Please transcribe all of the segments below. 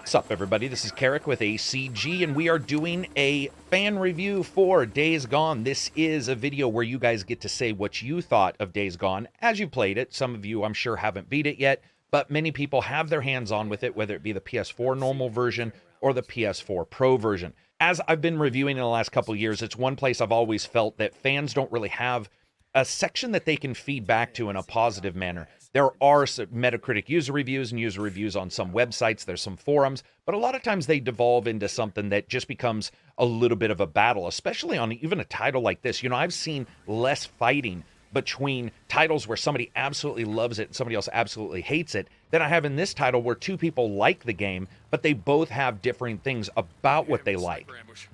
What's up, everybody? This is Karak with ACG, and we are doing a fan review for Days Gone. This is a video where you guys get to say what you thought of Days Gone as you played it. Some of you, I'm sure, haven't beat it yet, but many people have their hands on with it, whether it be the PS4 normal version or the PS4 Pro version. As I've been reviewing in the last couple of years, it's one place I've always felt that fans don't really have a section that they can feed back to in a positive manner. There are some Metacritic user reviews and user reviews on some websites. There's some forums, but a lot of times they devolve into something that just becomes a little bit of a battle, especially on even a title like this. You know, I've seen less fighting between titles where somebody absolutely loves it and somebody else absolutely hates it than I have in this title where two people like the game, but they both have differing things about what they like.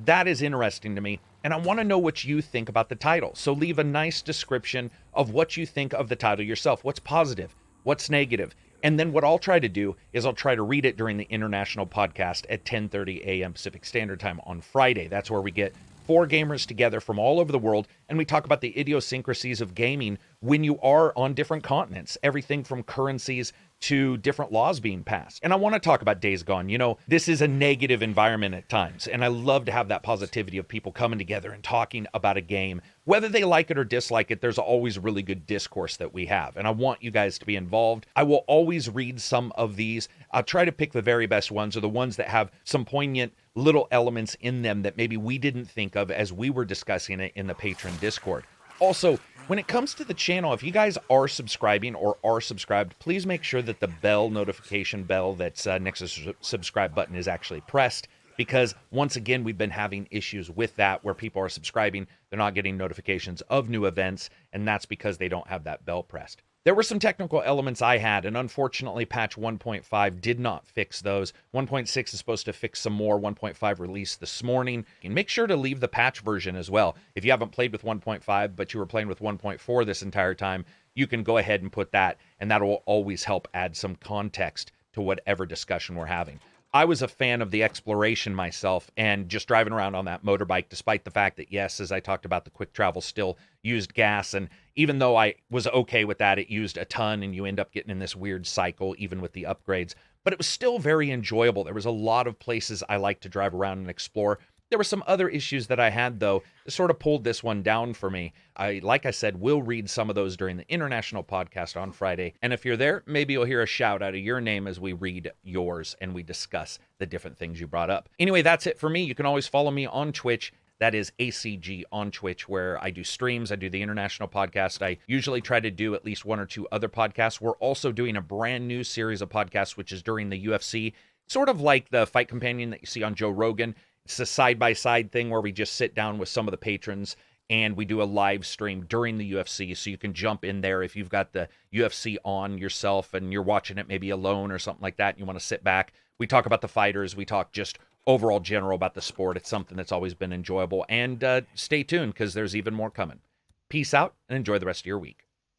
That is interesting to me, and I want to know what you think about the title. So leave a nice description of what you think of the title yourself. What's positive? What's negative? And then what I'll try to do is I'll try to read it during the international podcast at 10:30 a.m. Pacific Standard Time on Friday. That's where we get four gamers together from all over the world, and we talk about the idiosyncrasies of gaming when you are on different continents, everything from currencies to different laws being passed. And I want to talk about Days Gone. You know, this is a negative environment at times, and I love to have that positivity of people coming together and talking about a game. Whether they like it or dislike it, there's always really good discourse that we have, and I want you guys to be involved. I will always read some of these. I'll try to pick the very best ones, or the ones that have some poignant little elements in them that maybe we didn't think of as we were discussing it in the patron Discord. Also, when it comes to the channel, if you guys are subscribing or are subscribed, please make sure that the bell notification bell that's next to the subscribe button is actually pressed, because once again, we've been having issues with that where people are subscribing, they're not getting notifications of new events, and that's because they don't have that bell pressed. There were some technical elements I had, and unfortunately, patch 1.5 did not fix those. 1.6 is supposed to fix some more. 1.5 released this morning. And make sure to leave the patch version as well. If you haven't played with 1.5, but you were playing with 1.4 this entire time, you can go ahead and put that, and that will always help add some context to whatever discussion we're having. I was a fan of the exploration myself and just driving around on that motorbike, despite the fact that, yes, as I talked about, the quick travel still used gas. And even though I was okay with that, it used a ton and you end up getting in this weird cycle, even with the upgrades. But it was still very enjoyable. There was a lot of places I like to drive around and explore. There were some other issues that I had, though, that sort of pulled this one down for me. Like I said, will read some of those during the international podcast on Friday. And if you're there, maybe you'll hear a shout out of your name as we read yours and we discuss the different things you brought up. Anyway, that's it for me. You can always follow me on Twitch. That is ACG on Twitch, where I do streams. I do the international podcast. I usually try to do at least one or two other podcasts. We're also doing a brand new series of podcasts, which is during the UFC, sort of like the Fight Companion that you see on Joe Rogan. It's a side-by-side thing where we just sit down with some of the patrons and we do a live stream during the UFC, so you can jump in there if you've got the UFC on yourself and you're watching it maybe alone or something like that and you want to sit back. We talk about the fighters. We talk just overall general about the sport. It's something that's always been enjoyable. And stay tuned because there's even more coming. Peace out and enjoy the rest of your week.